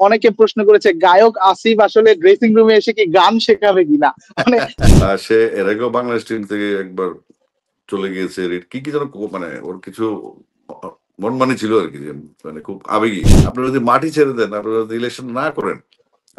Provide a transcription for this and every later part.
অনেকে প্রশ্ন করেছে গায়ক আসিফ আসলে ড্রেসিং রুমে এসে কি গান শেখাবে কিনা, মানে সে এর আগেও বাংলাদেশ টিম থেকে একবার চলে গিয়েছে। কি কি যেন মানে ওর কিছু মনমানি ছিল আর কি, মানে খুব আবেগী। আপনি যদি মাটি ছেড়ে দেন, আপনি যদি ইলেকশন না করেন,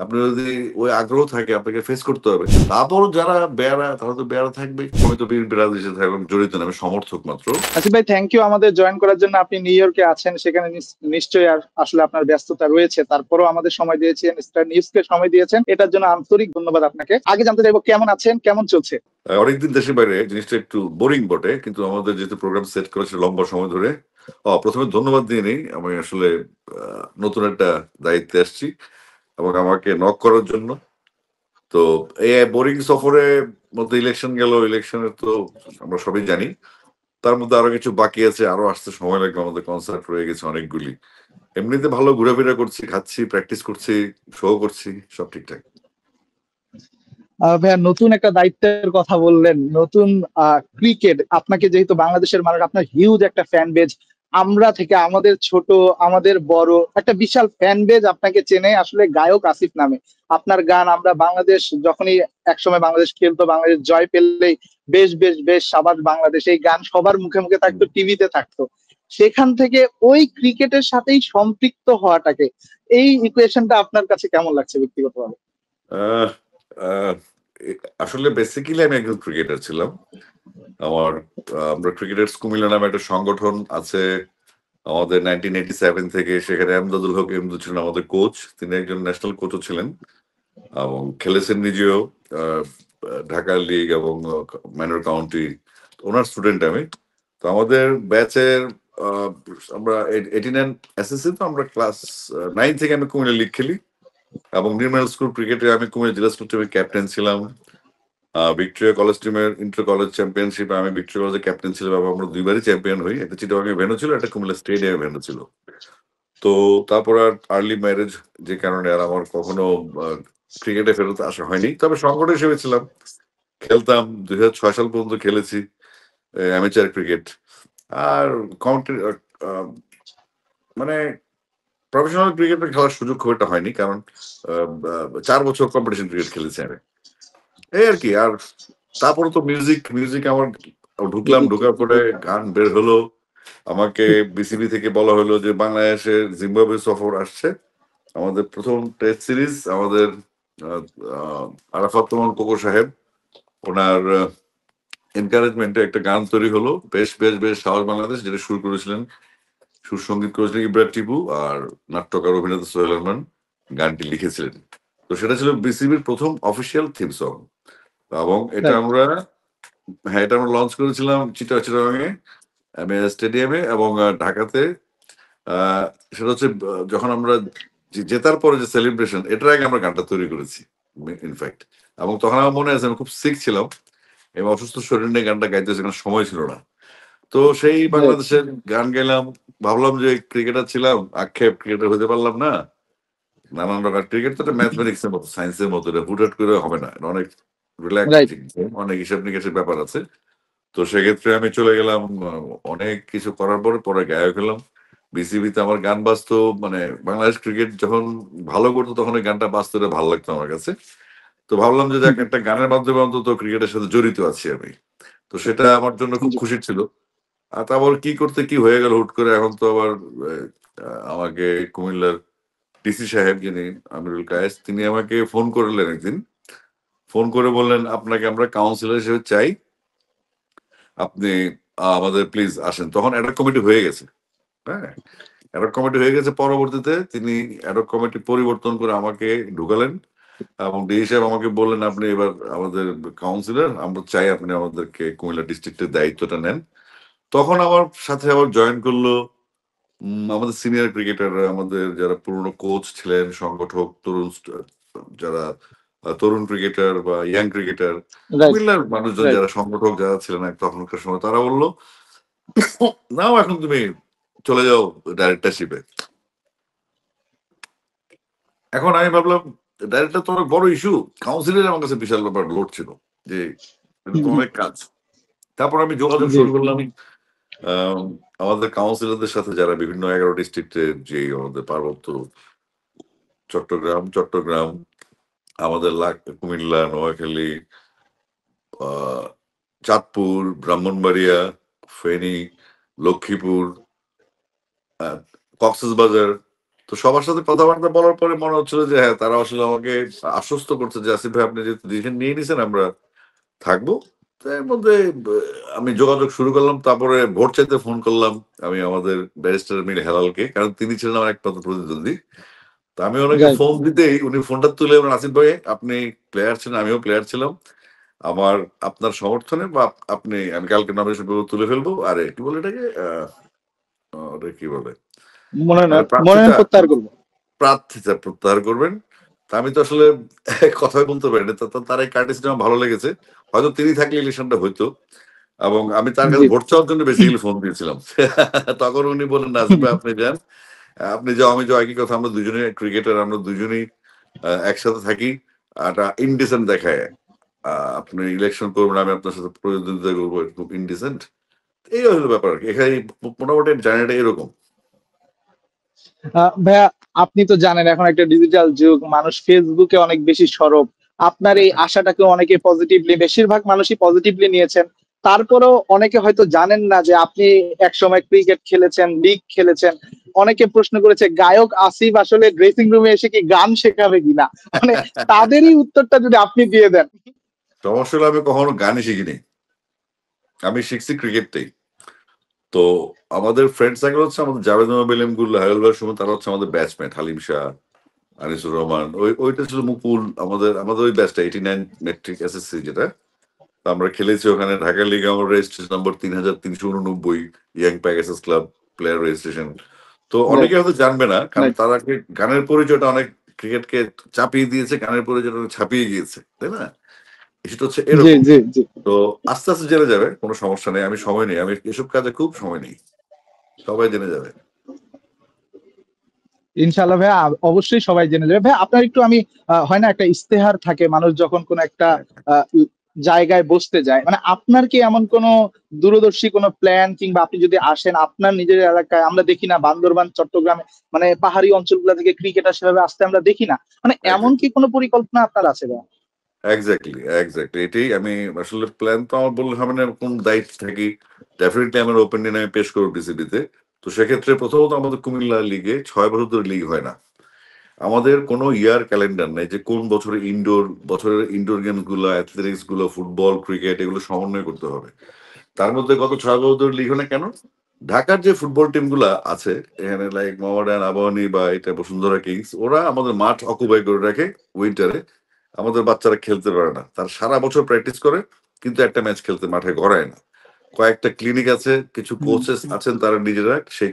আপনার যদি ওই আগ্রহ থাকে, আপনাকে ফেস করতে হবে। তারপর যারা বেয়ারা, তারা তো বেয়ারা থাকবে। আমি তো বিএনপি রাজনীতির সাথে এখন জড়িত না, আমি সমর্থক মাত্র। আসিফ ভাই, থ্যাংক ইউ আমাদের জয়েন করার জন্য। আপনি নিউ ইয়র্কে আছেন, সেখানে নিশ্চয়ই আর আসলে আপনার ব্যস্ততা রয়েছে, তারপরও আমাদের সময় দিয়েছেন, স্টার নিউজকে সময় দিয়েছেন, এটার জন্য আন্তরিক ধন্যবাদ আপনাকে। আগে জানতে চাইবো কেমন আছেন, কেমন চলছে? অনেকদিন দেশের বাইরে, জিনিসটা একটু বোরিং বটে, কিন্তু আমাদের যেহেতু প্রোগ্রাম সেট করেছে লম্বা সময় ধরে, প্রথমে ধন্যবাদ দিয়ে নেই। আমি আসলে নতুন একটা দায়িত্বে আসছি এবং আমাকে নক করার জন্য। তো এই বোরিং সফরে মধ্যে ইলেকশন গেল, ইলেকশনের তো আমরা সবাই জানি। তার মধ্যে আরো কিছু বাকি আছে, আরো আসতে সময় লাগবে, আমাদের কনসার্ট রয়ে গেছে অনেকগুলি। এমনিতে ভালো ঘোরাফেরা করছি, খাচ্ছি, প্র্যাকটিস করছি, শো করছি, সব ঠিকঠাক। ভাইয়া, নতুন একটা দায়িত্বের কথা বললেন, নতুন ক্রিকেট। আপনাকে যেহেতু বাংলাদেশের মানুষ, আপনার হিউজ একটা ফ্যান বেজ, আমরা থেকে আমাদের ছোট, আমাদের বড়, একটা বিশাল ফ্যান বেজ আপনাকে চেনে আসলে গায়ক আসিফ নামে। আপনার গান আমরা বাংলাদেশ যখনই একসময় বাংলাদেশ খেলতো, বাংলাদেশ জয় পেলেই বেশ বেশ বেশ সাবাস বাংলাদেশ, এই গান সবার মুখে মুখে থাকতো, টিভিতে থাকতো। সেখান থেকে ওই ক্রিকেটের সাথেই সম্পৃক্ত হওয়াটাকে, এই ইকুয়েশনটা আপনার কাছে কেমন লাগছে ব্যক্তিগতভাবে? আহ, আহ, আসলে বেসিক্যালি আমি একজন ক্রিকেটার ছিলাম। আমার আমরা ক্রিকেটার্স কুমিল্লা নামে একটা সংগঠন আছে আমাদের 1987 থেকে। সেখানে আমদাদুল হক এমদু ছিলেন আমাদের কোচ, তিনি একজন ন্যাশনাল কোচও ছিলেন এবং খেলেছেন নিজেও ঢাকা লিগ এবং ম্যানর কাউন্টি। ওনার স্টুডেন্ট আমি। তো আমাদের ব্যাচের আমরা 89 এসএসসি, তো আমরা ক্লাস 9 থেকে আমি কুমিল্লা লিগ খেলি এবং নির্মাল স্কুল ক্রিকেটে আমি কুমিল্লা জেলা স্কুল টিমের ক্যাপ্টেন ছিলাম। ভিক্টোরিয়া কলেজ টিমের ইন্টার কলেজ চ্যাম্পিয়নশিপে আমি ভিক্টোরিয়া কলেজের ক্যাপ্টেন ছিলাম এবং আমরা দুইবারই চ্যাম্পিয়ন হই। একটা চিটাগাং ভেন্যু ছিল, একটা কুমিল্লা স্টেডিয়ামে ভেন্যু ছিল। তো তারপর আর আর্লি ম্যারেজ, যে কারণে আর আমার কখনো ক্রিকেটে ফেরত আসা হয়নি। তবে সংগঠন হিসেবে ছিলাম, খেলতাম। 2006 সাল পর্যন্ত খেলেছি অ্যামেচার ক্রিকেট। আর মানে প্রফেশনাল ক্রিকেটে খেলার সুযোগ খুব একটা হয়নি, কারণ 4 বছর কম্পিটিশন ক্রিকেট খেলেছি আমি, এই আর কি। আর তারপরে তো মিউজিক মিউজিক আমার ঢুকলাম, ঢোকার পরে গান বের হলো। আমাকে বিসিবি থেকে বলা হলো যে বাংলাদেশের জিম্বাবুয়ে সফর আসছে, আমাদের প্রথম টেস্ট সিরিজ। আমাদের আরাফাত তোমার কোকো সাহেব, ওনার এনকারেজমেন্টে একটা গান তৈরি হলো, বেশ বেশ বেশ সাহস বাংলাদেশ, যেটা শুরু করেছিলেন, সুর সঙ্গীত করেছিলেন ইব্রাহিম টিপু, আর নাট্যকার অভিনেতা সোহেল আরমান গানটি লিখেছিলেন। তো সেটা ছিল বিসিবির প্রথম অফিসিয়াল থিম সং। এবং এটা আমরা এটা আমরা লঞ্চ করেছিলাম চিটাগাঙে স্টেডিয়ামে এবং ঢাকাতে। সেটা হচ্ছে যখন আমরা জেতার পরে যে সেলিব্রেশন, এটার আগে আমরা গানটা তৈরি করেছি ইনফ্যাক্ট। এবং তখন আমার মনে আছে আমি খুব সিক ছিলাম এবং অসুস্থ শরীর নিয়ে গানটা গাইতে সেখানে সময় ছিল না। তো সেই বাংলাদেশের গান গাইলাম। ভাবলাম যে ক্রিকেটার ছিলাম, আক্ষেপ, ক্রিকেটার হতে পারলাম না। নানান রকম ক্রিকেট তো একটা ম্যাথমেটিক্স এর মতো, সায়েন্সের মতো, হুটহাট করে হবে না, অনেক রিল্যাক্সিং, অনেক হিসাব নিকাশের ব্যাপার আছে। তো সেক্ষেত্রে আমি চলে গেলাম, অনেক কিছু করার পরে পরে গায়ক হলাম। বিসিবিতে আমার গান বাজতো, মানে বাংলাদেশ ক্রিকেট যখন ভালো করতো তখন ওই গানটা বাজতো, এটা ভালো লাগতো আমার কাছে। তো ভাবলাম যে দেখ, একটা গানের মাধ্যমে অন্তত ক্রিকেটের সাথে জড়িত আছি আমি। তো সেটা আমার জন্য খুব খুশির ছিল। আর তারপর কি করতে কি হয়ে গেল হুট করে, এখন তো আবার আমাকে কুমিল্লার ডিসি সাহেব, যিনি আমিরুল কায়েস, তিনি আমাকে ফোন করলেন একদিন। ফোন করে বললেন, আপনাকে আমরা কাউন্সিলর হিসেবে চাই, আপনি আমাদের প্লিজ আসেন। তখন অ্যাডক কমিটি হয়ে গেছে। হ্যাঁ, অ্যাডক কমিটি হয়ে গেছে। পরবর্তীতে তিনি অ্যাডক কমিটি পরিবর্তন করে আমাকে ঢুকালেন এবং ডিসি সাহেব আমাকে বললেন, আপনি এবার আমাদের কাউন্সিলর, আমরা চাই আপনি আমাদেরকে কুমিল্লা ডিস্ট্রিক্টের দায়িত্বটা নেন। তখন আমার সাথে আবার জয়েন করলো আমাদের সিনিয়র ক্রিকেটাররা, আমাদের যারা পুরনো কোচ ছিলেন, সংগঠক, তরুণ যারা তরুণ ক্রিকেটার বা ইয়াং ক্রিকেটার, কুমিল্লার মানুষজন যারা সংগঠক যারা ছিলেন তখনকার সময়, তারা বললো, নাও এখন তুমি চলে যাও ডাইরেক্টরশিপে। এখন আমি ভাবলাম, ডাইরেক্টর তো অনেক বড় ইস্যু, কাউন্সিলের আমার কাছে বিশাল ব্যাপার লোড ছিল, যে অনেক কাজ। তারপর আমি যোগাযোগ শুরু করলাম আমাদের কাউন্সিলরদের সাথে, যারা বিভিন্ন 11 ডিস্ট্রিক্টের, যে আমাদের পার্বত্য চট্টগ্রাম, আমাদের কুমিল্লা, নোয়াখালী, চাঁদপুর, ব্রাহ্মণবাড়িয়া, ফেনী, লক্ষ্মীপুর, কক্সবাজার। তো সবার সাথে কথাবার্তা বলার পরে মনে হচ্ছিল যে হ্যাঁ, তারা আসলে আমাকে আশ্বস্ত করছে যে আসিফ ভাই, আপনি যেহেতু ডিসিশন নিয়ে নিছেন, আমরা থাকবো। তো এর মধ্যে আমি যোগাযোগ শুরু করলাম। তারপরে ভোট চাইতে ফোন করলাম আমি আমাদের ব্যারিস্টার মির হেলালকে, কারণ তিনি ছিলেন আমার একমাত্র প্রতিদ্বন্দ্বী। তো আমি ওনাকে রাইট। ফোন দিতেই উনি ফোনটা তুলে বলেন, আসিফ ভাই, আপনি প্লেয়ার ছিলেন, আমিও প্লেয়ার ছিলাম, আমার আপনার সমর্থনে বা আমি কালকে নমিনেশন পেপার তুলে ফেলবো। আরে কি বলে এটাকে, ওটা কি বলে, মানে মনোনয়ন প্রত্যাহার করবো। প্রার্থিতা প্রত্যাহার করবেন। তা আমি তো আসলে কথাই বলতে পারি না। তার এই কার্টিসিটা আমার ভালো লেগেছে। হয়তো তিনি থাকলে ইলেকশনটা হইতো। এবং আমি তার কাছে জি। ভোট চাওয়ার জন্য বেসিক্যালি ফোন দিয়েছিলাম। তখন উনি বললেন, নাজিব ভাই, আপনি যান, আপনি যাও, আমি যাও, একই কথা, আমরা দুজনেই ক্রিকেটার, আমরা দুজনেই একসাথে থাকি। একটা ইনডিসেন্ট দেখায় আপনি ইলেকশন করবেন, আমি আপনার সাথে প্রতিদ্বন্দ্বিতা করবো, খুব ইনডিসেন্ট। এই হলো ব্যাপার আর কি। এখানে মোটামুটি জার্নিটা এরকম। ভাইয়া, আপনি তো জানেন এখন একটা ডিজিটাল যুগ, মানুষ ফেসবুকে অনেক বেশি সরব। আপনার এই আশাটাকে অনেকে পজিটিভলি, বেশিরভাগ মানুষই পজিটিভলি নিয়েছেন। তারপরেও অনেকে হয়তো জানেন না যে আপনি একসময় ক্রিকেট খেলেছেন, লিগ খেলেছেন। অনেকে প্রশ্ন করেছে গায়ক আসিফ আসলে ড্রেসিং রুমে এসে কি গান শেখাবে কিনা, মানে তাদেরই উত্তরটা যদি আপনি দিয়ে দেন। সমস্যা হলো আমি কখনো গানই শিখিনি, আমি শিখছি ক্রিকেটটাই। তো আমাদের ফ্রেন্ড সার্কেল হচ্ছে আমাদের জাভেদ বেলেম গুল, হায়ুল ভাইয়ের সময় তারা হচ্ছে আমাদের ব্যাচমেট, হালিম শাহ, আনিসুর রহমান, ওইটা ছিল মুকুল, আমাদের আমাদের ওই ব্যাচটা 89 মেট্রিক এসএসসি যেটা। তো আমরা খেলেছি ওখানে। ঢাকা লিগে আমার registration number 3389, Young Pegasus Club player registration. তো অনেকে হয়তো জানবে না, কারণ রাইট। তারা গানের পরিচয়টা অনেক ক্রিকেটকে চাপিয়ে দিয়েছে, গানের পরিচয়টা অনেক ছাপিয়ে গিয়েছে, তাই না? সেটা হচ্ছে জি এরকম। জি জি। তো আস্তে আস্তে জেনে যাবে, কোনো সমস্যা নেই, আমি সময় নেই, আমি এসব কাজে খুব সময় নেই, সবাই জেনে যাবে। ইনশাআল্লাহ ভাইয়া, অবশ্যই সবাই জেনে যাবে। ভাই আপনার একটু আমি হয় না একটা ইস্তেহার থাকে মানুষ যখন কোন একটা হ্যাঁ, আহ, ই- জায়গায় বসতে যায়, মানে আপনার কি এমন কোন দূরদর্শী কোনো প্ল্যান, কিংবা আপনি যদি আসেন আপনার নিজের এলাকায়, আমরা দেখি না বান্দরবান, চট্টগ্রামে, মানে পাহাড়ি অঞ্চলগুলো থেকে ক্রিকেটার সেভাবে আসতে আমরা দেখি না, মানে এমন কি কোনো পরিকল্পনা আপনার আছে ভাইয়া? এক্স্যাক্টলি এক্স্যাক্টলি এটাই আমি আসলে প্ল্যান তো আমার বললে হবে না, কোন দায়িত্ব থাকি। ডেফিনেটলি আমার ওপেনিয়ন আমি পেশ করবো বিসিবিতে। তো সেক্ষেত্রে প্রথমত আমাদের কুমিল্লা লিগে 6 বছর ধরে লিগ হয় না। আমাদের কোনো ইয়ার ক্যালেন্ডার নেই যে কোন বছরের ইনডোর গেমস গুলো, অ্যাথলেটিক্স গুলো, ফুটবল, ক্রিকেট, এগুলো সমন্বয় করতে হবে। তার মধ্যে গত 6 বছর ধরে লিগ হয় না কেন? ঢাকার যে ফুটবল টিম গুলা আছে এখানে, লাইক মোহামেডান, আবাহনী বা এটা বসুন্ধরা কিংস, ওরা আমাদের মাঠ অকুপাই করে রাখে উইন্টারে। আমাদের বাচ্চারা খেলতে পারে না, তার সারা বছর প্র্যাকটিস করে কিন্তু একটা ম্যাচ খেলতে মাঠে গড়ায় না। কয়েকটা ক্লিনিক আছে, কিছু হুম কোচেস আছেন, তারা নিজেরা সেই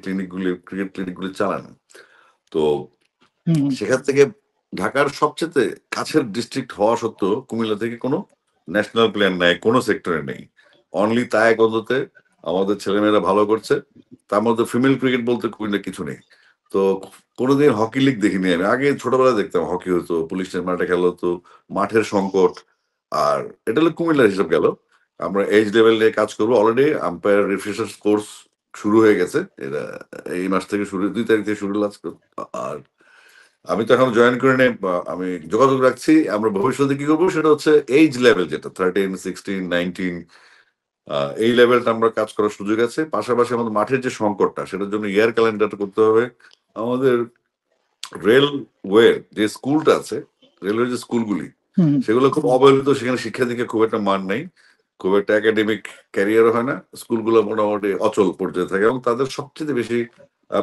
ক্রিকেট ক্লিনিক গুলি চালান। তো হুম সেখান থেকে ঢাকার সবচেয়ে কাছের ডিস্ট্রিক্ট হওয়া সত্ত্বেও কুমিল্লা থেকে কোনো ন্যাশনাল প্লেয়ার নাই, কোনো সেক্টরে নেই। অনলি তায়েকন্দতে আমাদের ছেলেমেয়েরা ভালো করছে। তার মধ্যে ফিমেল ক্রিকেট বলতে কুমিল্লা কিছু নেই। তো কোনোদিন হকি লিগ দেখিনি আমি। আগে ছোটবেলায় দেখতাম হকি হতো, পুলিশের মাঠে খেলা হতো, মাঠের সংকট। আর এটা হলো কুমিল্লার হিসাব গেল। আমরা এজ লেভেল নিয়ে কাজ করবো। অলরেডি আম্পায়ার রিফ্রেশার্স কোর্স শুরু হয়ে গেছে। এটা এই মাস থেকে শুরু, 2 তারিখ থেকে শুরু হলো আজকে। আর আমি তো এখন জয়েন করে নেই, আমি যোগাযোগ রাখছি। আমরা ভবিষ্যতে কি করবো সেটা হচ্ছে এইজ লেভেল, যেটা 13, 16, 19, এই লেভেলটা আমরা কাজ করার সুযোগ আছে। পাশাপাশি আমাদের মাঠের যে সংকটটা, সেটার জন্য ইয়ার ক্যালেন্ডার করতে হবে। আমাদের রেলওয়ে যে স্কুলটা আছে, রেলওয়ে যে স্কুলগুলি, হুম সেগুলো খুব অবহেলিত। সেখানে শিক্ষা দিকে খুব একটা মান নেই, খুব একটা একাডেমিক ক্যারিয়ার হয় না। স্কুলগুলো মোটামুটি অচল পর্যায়ে থাকে এবং তাদের সবচেয়ে বেশি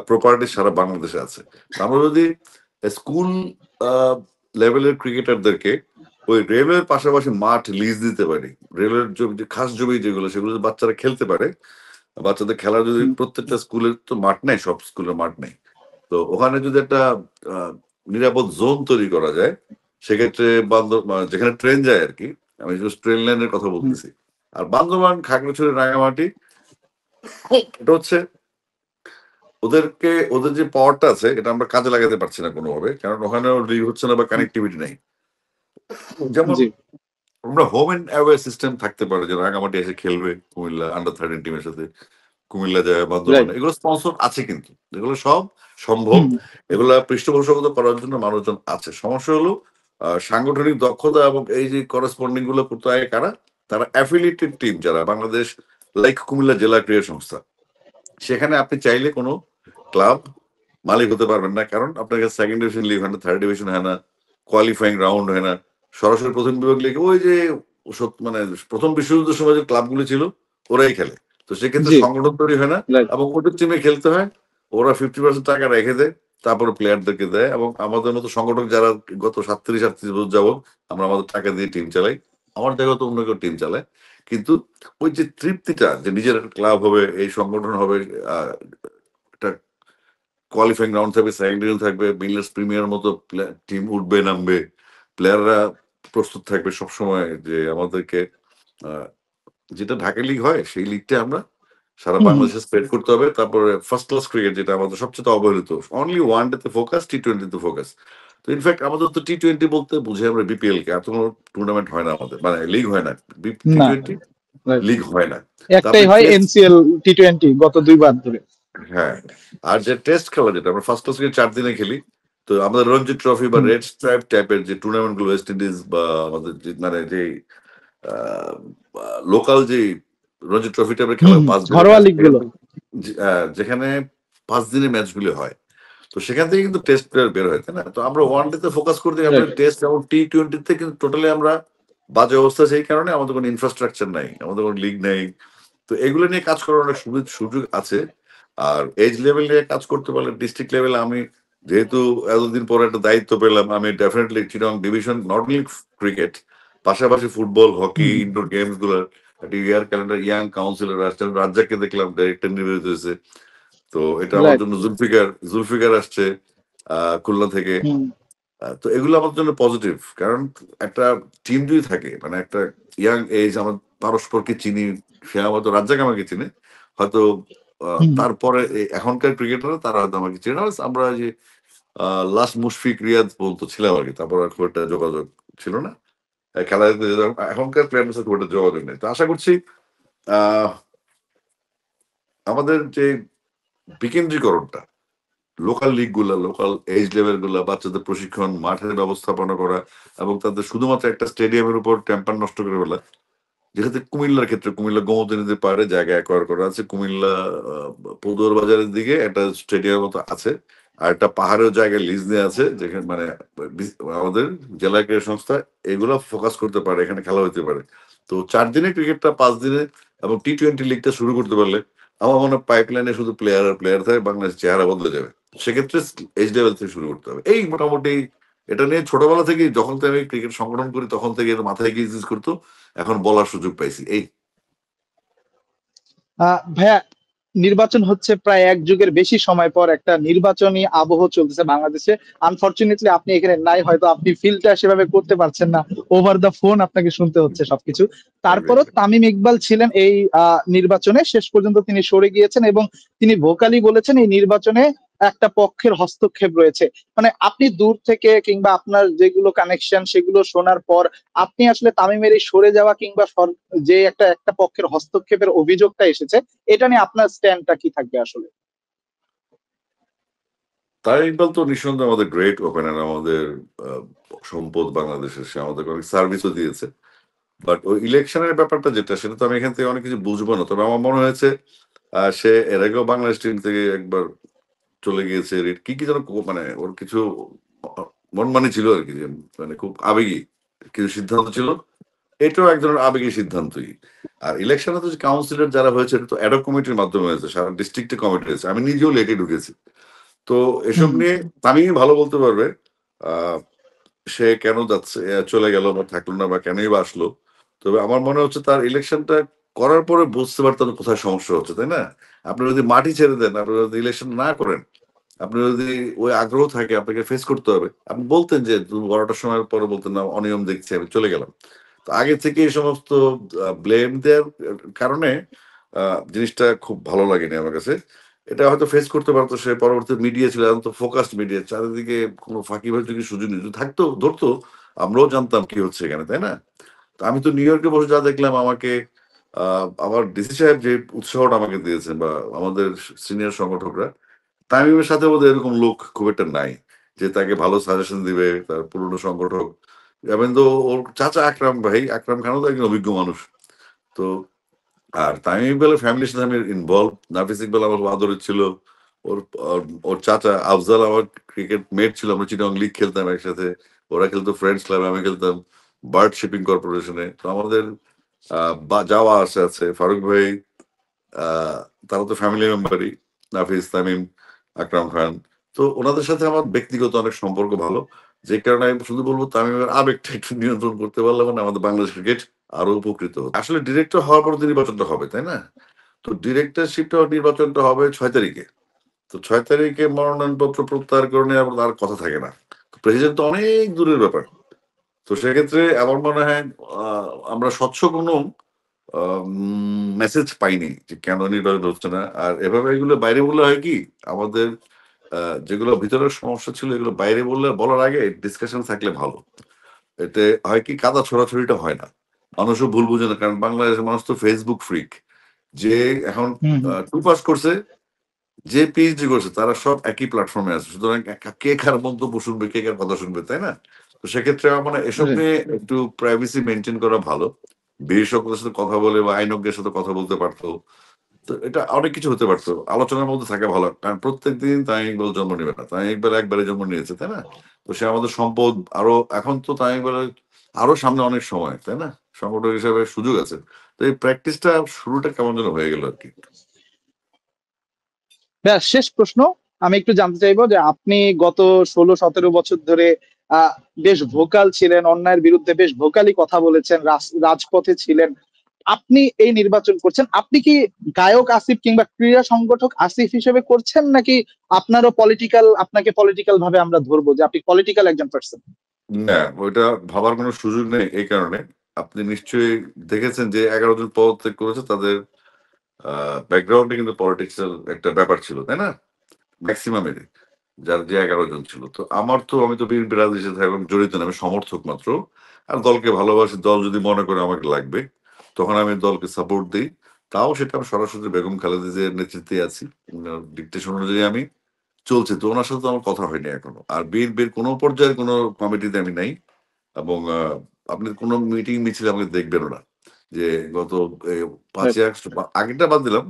প্রপার্টি সারা বাংলাদেশে আছে। তো আমরা যদি স্কুল লেভেলের ক্রিকেটারদেরকে ওই রেলওয়ের পাশাপাশি মাঠ লিজ দিতে পারি, রেলওয়ের জমি, যে খাস জমি যেগুলো, সেগুলো যদি বাচ্চারা খেলতে পারে, বাচ্চাদের খেলার যদি, হুম প্রত্যেকটা স্কুলের তো মাঠ নেই, সব স্কুলের মাঠ নেই। তো ওখানে যদি একটা আহ, নিরাপদ জোন তৈরি করা যায়, সেক্ষেত্রে যেখানে ট্রেন যায় আর কি, আমি জাস্ট ট্রেন লাইনের কথা হুম বলতেছি। আর বান্দরবান, খাগড়াছড়ি, রাঙামাটি, এটা হচ্ছে ওদের যে পাওয়ারটা আছে, এটা আমরা কাজে লাগাতে পারছি না কোনোভাবে, কারণ ওখানে লিগ হচ্ছে না বা হুম, কানেক্টিভিটি নাই। যেমন জি। আমরা হোম এন্ড অ্যাওয়ে সিস্টেম থাকতে পারে, যে রাঙামাটি এসে খেলবে কুমিল্লা আন্ডার 13 টিমের সাথে, কুমিল্লা যায়, বান্দরবান, রাইট। এগুলো স্পন্সর আছে, কিন্তু এগুলো সব সম্ভব। এগুলা পৃষ্ঠপোষকতা করার জন্য মানুষজন আছে। সমস্যা হলো সাংগঠনিক দক্ষতা এবং এই যে করেসপন্ডিং গুলো করতে হয় কারা, তারা অ্যাফিলিয়েটেড টিম যারা বাংলাদেশ, লাইক কুমিল্লা জেলা ক্রীড়া সংস্থা, সেখানে আপনি চাইলে কোনো ক্লাব মালিক হতে পারবেন না, কারণ আপনার কাছে সেকেন্ড ডিভিশন লিগ হয় না, থার্ড ডিভিশন হয় না, কোয়ালিফাইং রাউন্ড হয় না, সরাসরি প্রথম বিভাগ লিগে ওই যে মানে প্রথম বিশ্বযুদ্ধের সময় যে ক্লাবগুলো ছিল ওরাই খেলে। তো সেক্ষেত্রে জি। সংগঠন তৈরি হয় না, রাইট। এবং ওদের টিমে খেলতে হয়, ওরা 50% টাকা রেখে দেয়, তারপরে প্লেয়ারদেরকে দেয়। এবং আমাদের মতো সংগঠক যারা গত 37-38 বছর যাবত আমরা আমাদের টাকা দিয়ে টিম চালাই, আমার জায়গায় তো অন্য কেউ টিম চালায়, কিন্তু ওই যে তৃপ্তিটা যে নিজের ক্লাব হবে, এই সংগঠন হবে, একটা কোয়ালিফাইং রাউন্ড থাকবে, সেকেন্ড ডিভিশন থাকবে, বিলিয়ার্স প্রিমিয়ার মতো টিম উঠবে নামবে, প্লেয়াররা প্রস্তুত থাকবে সবসময় যে আমাদেরকে যেটা ঢাকা লিগ হয় সেই লিগটা আমরা সারা বাংলাদেশে স্প্রেড করতে হবে। তারপরে ফার্স্ট ক্লাস ক্রিকেট যেটা আমাদের সবচেয়ে অবহেলিত, অনলি ওয়ান ডে তে ফোকাস, টি-20 তে ফোকাস। তো ইনফ্যাক্ট আমাদের তো টি-20 বলতে বুঝে আমরা বিপিএল কে, এত কোনো টুর্নামেন্ট হয় না আমাদের, মানে লিগ হয় না, না। টি-20 রাইট। লিগ হয় না। তো একটাই আপনি হয় টেস্ট, এনসিএল টি-20 গত 2 বার ধরে। হ্যাঁ, আর যে টেস্ট খেলা যেটা আমরা ফার্স্ট ক্লাস ক্রিকেট 4 দিনে খেলি, তো আমাদের রঞ্জি ট্রফি বা হুম, রেড স্ট্রাইপ টাইপের যে টুর্নামেন্ট গুলো ওয়েস্ট ইন্ডিজ বা আমাদের মানে যে লোকাল যে রঞ্জি ট্রফি টাইপের খেলা হুম, 5 দিনের ঘরোয়া ম্যাচ, লিগ গুলো। যেখানে 5 দিনের ম্যাচগুলো হয়, তো সেখান থেকে কিন্তু টেস্ট প্লেয়ার বের হয়, তাই না? তো আমরা ওয়ান ডে তে ফোকাস করতে গিয়ে রাইট। আমাদের টেস্ট এবং টি-20 তে কিন্তু টোটালি আমরা বাজে অবস্থা। সেই কারণে আমাদের কোনো ইনফ্রাস্ট্রাকচার নাই, আমাদের কোনো লিগ নেই। তো এগুলো নিয়ে কাজ করার অনেক সুযোগ আছে। আর এজ লেভেল নিয়ে কাজ করতে পারলে ডিস্ট্রিক্ট লেভেল, আমি যেহেতু এতদিন পরে একটা দায়িত্ব পেলাম, আমি definitely Chittagong division, not only cricket, পাশাপাশি ফুটবল, হকি, হুম, ইনডোর গেমস গুলার একটা ইয়ার ক্যালেন্ডার, ইয়াং কাউন্সিলর আসছেন, রাজ্জাককে দেখলাম ডাইরেক্টর নিবেদিত হয়েছে। তো এটা আমার রাইট। জন্য জুলফিকার আসছে খুলনা থেকে। হুম, তো এগুলো আমার জন্য পজিটিভ, কারণ একটা টিম যদি থাকে, মানে একটা ইয়াং এজ, আমার পারস্পরকে চিনি, সে হয়তো রাজ্জাক আমাকে চিনে, হয়তো হুম, তারপরে এখনকার ক্রিকেটাররা তারা হয়তো আমাকে চিনে না। আমরা যে লাস্ট মুশফিক রিয়াদ পর্যন্ত ছিলাম আর কি, তারপর আর খুব একটা যোগাযোগ ছিল না। খেলা দেখতে যেতাম, এখনকার প্লেয়ারদের সাথে খুব একটা যোগাযোগ নেই। তো আশা করছি আহ আমাদের যে বিকেন্দ্রীকরণটা, লোকাল লিগ গুলা, লোকাল এজ লেভেল গুলা, বাচ্চাদের প্রশিক্ষণ, মাঠের ব্যবস্থাপনা করা, এবং তাদের শুধুমাত্র একটা স্টেডিয়ামের উপর টেম্পার নষ্ট করে ফেলা, যেটাতে কুমিল্লার ক্ষেত্রে কুমিল্লা গোমতী নদীর পাড়ে জায়গা অ্যাকোয়ার করা আছে, কুমিল্লা পদুয়ার বাজারের দিকে একটা স্টেডিয়াম মতো আছে, আর একটা পাহাড়ের জায়গায় লিজ নেওয়া আছে, যেখানে মানে আমাদের জেলা ক্রীড়া সংস্থা এগুলো ফোকাস করতে পারে, এখানে খেলা হতে পারে। তো 4 দিনে ক্রিকেটটা 5 দিনে এবং টি-20 লিগটা শুরু করতে পারলে আমার মনে হয় পাইপলাইনে শুধু প্লেয়ার আর প্লেয়ার থাকে, বাংলাদেশ চেহারা বদলে যাবে। সেক্ষেত্রে এইচ লেভেল থেকে শুরু করতে হবে। এই মোটামুটি এটা নিয়ে ছোটবেলা থেকে যখন থেকে আমি ক্রিকেট সংগঠন করি তখন থেকে এটা মাথায় গিয়ে করতো, এখন বলার সুযোগ পাইছি এই। ভাইয়া, নির্বাচন হচ্ছে প্রায় 1 যুগের বেশি সময় পর একটা নির্বাচনী আবহ চলতেছে বাংলাদেশে। আনফরচুনেটলি আপনি এখানে নাই, হয়তো আপনি ফিলটা সেভাবে করতে পারছেন না, ওভার দা ফোন আপনাকে শুনতে হচ্ছে সবকিছু। তারপরও তামিম ইকবাল ছিলেন এই নির্বাচনে, শেষ পর্যন্ত তিনি সরে গিয়েছেন এবং তিনি ভোকালি বলেছেন এই নির্বাচনে একটা পক্ষের হস্তক্ষেপ রয়েছে। মানে আপনি দূর থেকে কিংবা আপনার যেগুলো কানেকশন সেগুলো শোনার পর আপনি আসলে তামিমের এই সরে যাওয়া কিংবা যে একটা একটা পক্ষের হস্তক্ষেপের অভিযোগটা এসেছে, এটা নিয়ে আপনার স্ট্যান্ডটা কি থাকবে আসলে? তামিম ইকবাল তো নিঃসন্দেহে আমাদের গ্রেট ওপেনার, আমাদের আহ, সম্পদ বাংলাদেশের, সে আমাদের অনেক সার্ভিসও দিয়েছে। বাট ওই ইলেকশনের ব্যাপারটা যেটা, সেটা তো আমি এখান থেকে অনেক কিছু বুঝবো না। তবে আমার মনে হয়েছে সে এর আগেও বাংলাদেশ টিম থেকে একবার চলে গিয়েছে, কি কি যেন মানে ওর কিছু মনমানি ছিল আর কি, যে মানে খুব আবেগী কিছু সিদ্ধান্ত ছিল। এটাও এক ধরনের আবেগী সিদ্ধান্তই। আর ইলেকশনে তো যে কাউন্সিলর যারা হয়েছে, এটা তো অ্যাডক কমিটির মাধ্যমে হয়েছে, সারা ডিস্ট্রিক্টে কমিটি হয়েছে, আমি নিজেও লেটে ঢুকেছি। তো এসব হুম, নিয়ে তামিমই ভালো বলতে পারবে আহ সে কেন যাচ্ছে, চলে গেল বা থাকলো না, বা কেনই বা আসলো। তবে আমার মনে হচ্ছে তার ইলেকশনটা করার পরে বুঝতে পারতেন কোথায় সমস্যা হচ্ছে, তাই না? আপনি যদি মাটি ছেড়ে দেন, আপনি যদি ইলেকশন না করেন, আপনি যদি ওই আগ্রহ থাকে আপনাকে ফেস করতে হবে, আপনি বলতেন যে 12টার সময়ের পরে বলতেন না অনিয়ম দেখছি আমি চলে গেলাম। তো আগে থেকে এই সমস্ত ব্লেম দেওয়ার কারণে জিনিসটা খুব ভালো লাগেনি আমার কাছে। এটা হয়তো ফেস করতে পারতো সে, পরবর্তী মিডিয়া ছিল, এখন তো ফোকাসড মিডিয়া, চারিদিকে কোনো ফাঁকিবাজ যদি সুযোগ নিত থাকতো, ধরতো, আমরাও জানতাম কি হচ্ছে এখানে, তাই না? তো আমি তো নিউ ইয়র্কে বসে যা দেখলাম, আমাকে আমার ডিসি সাহেব যে উৎসাহটা আমাকে দিয়েছেন বা আমাদের সিনিয়র সংগঠকরা, তামিমের সাথে বোধহয় এরকম লোক খুব একটা নাই যে তাকে ভালো সাজেশন দিবে, তার পুরনো সংগঠক। এবং তো ওর চাচা আকরাম ভাই, আকরাম খানও তো একজন অভিজ্ঞ মানুষ। তো আর তামিম ইকবালের ফ্যামিলির সাথে আমি ইনভলভ। নাফিস ইকবাল আমার আদরের ছিল। ওর ওর চাচা আফজাল আমার ক্রিকেট মেট ছিল, আমরা চিটং লিগ খেলতাম একসাথে। ওরা খেলতো ফ্রেন্ডস ক্লাবে, আমি খেলতাম বার্ড শিপিং কর্পোরেশনে। তো আমাদের যাওয়া আসা আছে। ফারুক ভাই, তারা তো ফ্যামিলি মেম্বারই, নাফিস, তামিম, আকরাম খান। তো ওনাদের সাথে আমার ব্যক্তিগত অনেক সম্পর্ক ভালো, যে কারণে আমি শুধু বলবো তামিমের আবেগটা একটু নিয়ন্ত্রণ করতে পারলে মানে আমাদের বাংলাদেশ ক্রিকেট আরো উপকৃত হতো। আসলে ডিরেক্টর হওয়ার পর তো নির্বাচনটা হবে, তাই না? তো ডিরেক্টরশিপটা নির্বাচনটা হবে 6 তারিখে। তো 6 তারিখে মনোনয়নপত্র প্রত্যাহার করে নেওয়ার পর আর কথা থাকে না। প্রেসিডেন্ট তো অনেক দূরের ব্যাপার। তো সেক্ষেত্রে আমার মনে হয় আমরা স্বচ্ছ কোনো মেসেজ পাইনি যে কেন নির্বাচন হচ্ছে না। আর এভাবে এগুলো বাইরে বললে হয় কি, আমাদের যেগুলো ভিতরের সমস্যা ছিল এগুলো বাইরে বললে, বলার আগে ডিসকাশন থাকলে ভালো। এতে হয় কি, কাদা ছড়াছড়িটা হয় না, মানুষও ভুল বুঝে না। কারণ বাংলাদেশের মানুষ তো ফেসবুক ফ্রিক। যে এখন হুম হুম টু পাস করছে, যে পিএইচডি করছে, তারা সব একই প্ল্যাটফর্মে আছে। সুতরাং কে কার মন্তব্য শুনবে, কে কার কথা শুনবে, তাই না? তো সেক্ষেত্রে আমার মানে এসব জি। নিয়ে একটু প্রাইভেসি মেনটেন করা ভালো। বিশেষজ্ঞদের সাথে কথা বলে বা আইনজ্ঞের সাথে কথা বলতে পারতো। তো এটা অনেক কিছু হতে পারতো, আলোচনার মধ্যে থাকা ভালো। কারণ প্রত্যেক দিন তাই ইকবাল জন্ম নেবে না, তাই ইকবাল একবারে জন্ম নিয়েছে, তাই না? তো সে আমাদের সম্পদ। আরো এখন তো তাই ইকবালের আরো সামনে অনেক সময়, তাই না? সংগঠক হিসাবে সুযোগ আছে। তো এই প্র্যাকটিসটা শুরুটা কেমন যেন হয়ে গেল আর কি। ব্যাস, শেষ প্রশ্ন। আমি একটু জানতে চাইবো যে আপনি গত 16-17 বছর ধরে আহ বেশ ভোকাল ছিলেন, অন্যায়ের বিরুদ্ধে বেশ ভোকালি কথা বলেছেন, রাজপথে ছিলেন। আপনি এই নির্বাচন করছেন, আপনি কি গায়ক আসিফ কিংবা ক্রীড়া সংগঠক আসিফ হিসেবে করছেন, নাকি আপনারও পলিটিক্যাল, আপনাকে পলিটিক্যাল ভাবে আমরা ধরবো যে আপনি পলিটিক্যাল একজন পার্সন? না, ওইটা ভাবার কোনো সুযোগ নেই। এই কারণে আপনি নিশ্চয়ই দেখেছেন যে 11 জন পদত্যাগ করেছে, তাদের ব্যাকগ্রাউন্ডে কিন্তু পলিটিক্স এর একটা ব্যাপার ছিল, তাই না? ম্যাক্সিমামেরই, যার যে 11 জন ছিল। তো আমার তো, আমি তো বিএনপি রাজনীতির সাথে এখন জড়িত না, আমি সমর্থক মাত্র। আর দলকে ভালোবাসি, দল যদি মনে করে আমাকে লাগবে তখন আমি দলকে সাপোর্ট দিই। তাও সেটা আমি সরাসরি বেগম খালেদা জিয়ার নেতৃত্বে আছি, ডিকটেশন অনুযায়ী আমি চলছে। তো ওনার সাথে তো আমার কথা হয়নি এখনো। আর বিএনপির কোনো পর্যায়ের কোনো কমিটিতে আমি নাই। এবং আপনি কোনো মিটিং মিছিল আমাকে দেখবেনও না। যে গত এ ৫ই আগস্ট, আগেরটা বাদ দিলাম।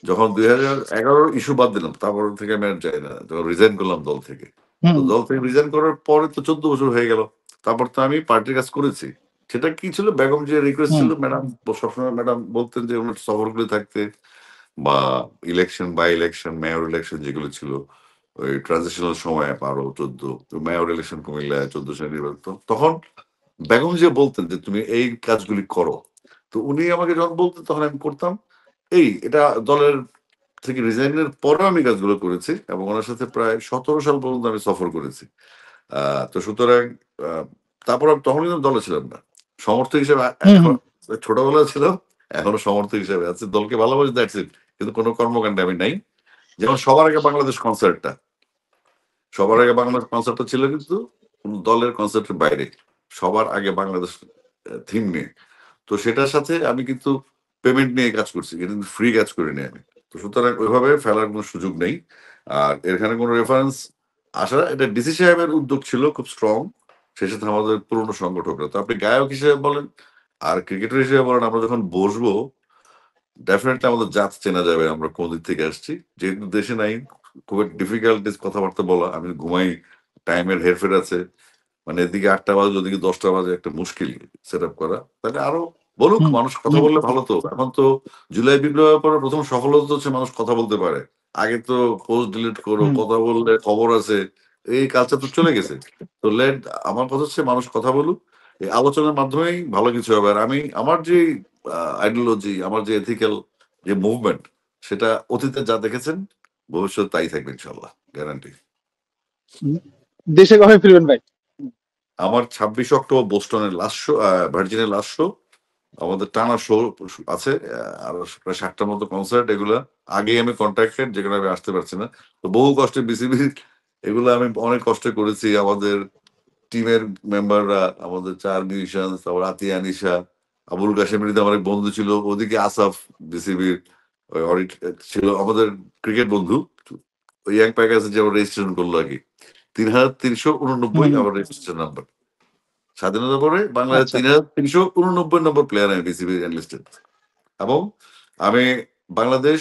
যখন ২০১১ ইস্যু বাদ দিলাম, তারপর থেকে আমি আর যাই না। যখন রিজাইন করলাম দল থেকে। তো হুম দল থেকে রিজাইন করার পরে তো ১৪ বছর হয়ে গেল। তারপর তো আমি পার্টির কাজ করেছি। সেটা কি ছিল, বেগম জিয়ার রিকোয়েস্ট হুম ছিল। ম্যাডাম সবসময় ম্যাডাম বলতেন যে উনার সফরগুলো থাকতে, বা election, by election, mayor election যেগুলো ছিল ওই ট্রানজিশনাল সময়ে ১২-১৪, মেয়র ইলেকশন কুমিল্লায় ১৪ সালে নির্বাচন, তখন বেগম জিয়া বলতেন যে তুমি এই কাজগুলি করো। তো উনি আমাকে যখন বলতেন তখন আমি করতাম। এটা দলের থেকে রিজাইনের পরেও আমি কাজগুলো করেছি এবং ওনার সাথে প্রায় ১৭ সাল পর্যন্ত আমি সফর করেছি। তো সুতরাং আহ, তারপর আমি তখন কিন্তু দলে ছিলাম না, সমর্থক হিসেবে হুম এখন হুম ছোটবেলায় ছিলাম, এখনো সমর্থক হিসেবে আছি। দলকে ভালোবাসি, দ্যাটস ইট। কিন্তু কোনো কর্মকাণ্ডে আমি নাই। যেমন সবার আগে বাংলাদেশ কনসার্টটা, সবার আগে বাংলাদেশ কনসার্টটা ছিল কিন্তু কোন দলের কনসার্টের বাইরে, সবার আগে বাংলাদেশ থিম নিয়ে। তো সেটার সাথে আমি কিন্তু পেমেন্ট নিয়ে কাজ করছি, এটা কিন্তু ফ্রি কাজ করিনি আমি। তো সুতরাং ওইভাবে ফেলার কোনো সুযোগ নেই। আর এখানে কোনো রেফারেন্স আসা, এটা ডিসি সাহেবের উদ্যোগ ছিল খুব স্ট্রং। সেই সাথে আমাদের পুরনো সংগঠকরা। তো আপনি গায়ক হিসেবে বলেন আর ক্রিকেটার হিসেবে বলেন, আমরা যখন বসবো ডেফিনেটলি আমাদের জাত চেনা যাবে আমরা কোন দিক থেকে আসছি। যেহেতু দেশে নাই, খুব ডিফিকাল্টিস কথাবার্তা বলা, আমি ঘুমাই, টাইমের হেরফের আছে। মানে এদিকে ৮টা বাজে, ওদিকে ১০টা বাজে, একটা মুশকিল সেট আপ করা। তাহলে আরো বলুক, হুম মানুষ কথা হুম বললে ভালো। তো এখন তো জুলাই বিপ্লবের পরে প্রথম সফলতা হচ্ছে মানুষ কথা বলতে পারে। আগে তো পোস্ট ডিলিট করো, হুম কথা বললে খবর আছে, এই কালচার তো চলে গেছে। তো আমার কথা হচ্ছে মানুষ কথা বলুক, এই আলোচনার মাধ্যমেই ভালো কিছু হবে। আর আমি আমার যে আইডিওলজি, আমার যে এথিক্যাল যে মুভমেন্ট, সেটা অতীতে যা দেখেছেন ভবিষ্যৎ তাই থাকবে ইনশাল্লাহ, গ্যারান্টি। হুম। দেশে কবে ফিরবেন ভাই? আমার ২৬ অক্টোবর বোস্টনের লাস্ট শো, ভার্জিনের লাস্ট শো। আমাদের টানা শো আছে, আরো প্রায় ৭টার মতো কনসার্ট। এগুলা আগেই আমি কন্ট্রাক্টেড, যেগুলো আমি আসতে পারছি না। তো বহু কষ্টে বিসিবি, এগুলো আমি অনেক কষ্ট করেছি। আমাদের টিমের মেম্বাররা, আমাদের ৪ মিউজিশিয়ান, তারপর আতিয়া নিশা, আবুল কাশেম মৃধা আমার এক বন্ধু ছিল, ওদিকে আসাফ বিসিবির অডিট ছিল, আমাদের ক্রিকেট বন্ধু। ওই ইয়াং প্যাকেজ যে আমার রেজিস্ট্রেশন করলো আগে 3389 হুম। আমার রেজিস্ট্রেশন নাম্বার। স্বাধীনতা পরে বাংলাদেশ আচ্ছা। 3389 নম্বর প্লেয়ার আমি বিসিবি এনলিস্টেড। এবং আমি বাংলাদেশ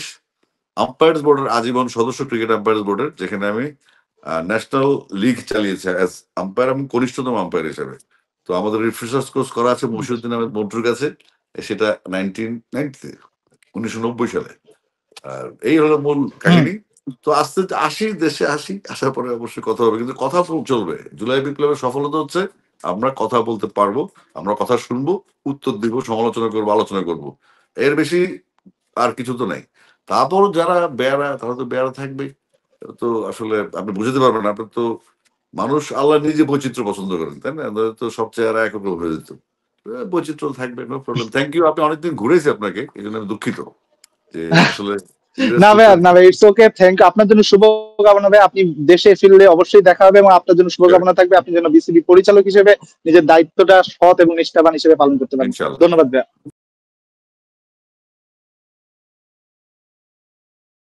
আম্পায়ার্স বোর্ডের আজীবন সদস্য, ক্রিকেট আম্পায়ার্স বোর্ডের, যেখানে আমি ন্যাশনাল লিগ চালিয়েছি অ্যাজ আম্পায়ার এবং কনিষ্ঠতম আম্পায়ার হিসেবে। তো আমাদের রিফ্রেশার্স কোর্স করা আছে মহিউদ্দিন আহমেদ মন্টুর কাছে, সেটা 1990 সালে। আর এই হলো মূল হুম। কাহিনী। তো আস্তে আসি, দেশে আসি, আসার পরে অবশ্যই কথা হবে, কিন্তু কথা চলবে। জুলাই বিপ্লবের সফলতা হচ্ছে আমরা কথা বলতে পারবো, আমরা কথা শুনবো, উত্তর দিব, সমালোচনা করবো, আলোচনা করব। এর বেশি আর কিছু তো নাই। তারপর যারা বেয়ারা, তারা তো বেয়ারা থাকবে। তো আসলে আপনি বুঝতে পারবেন, আপনার তো মানুষ, আল্লাহ নিজে বৈচিত্র্য পছন্দ করেন, তাই না? আমাদের তো সব চেহারা একরকম হয়ে যেত। বৈচিত্র্য থাকবে, নো প্রবলেম। থ্যাংক ইউ, আপনি অনেকদিন ঘুরেছি আপনাকে, এই জন্য আমি দুঃখিত যে আসলে না ইন্টারেস্ট ভাইয়া, না ভাই, ইটস ওকে, থ্যাংক ইউ। আপনার জন্য শুভকামনা ভাই। আপনি দেশে ফিরলে অবশ্যই দেখা হবে, এবং আপনার জন্য শুভকামনা থাকবে আপনি যেন বিসিবি পরিচালক হিসেবে নিজের দায়িত্বটা সৎ এবং নিষ্ঠাবান হিসেবে পালন করতে পারেন। ইনশাল্লাহ। ধন্যবাদ ভাইয়া।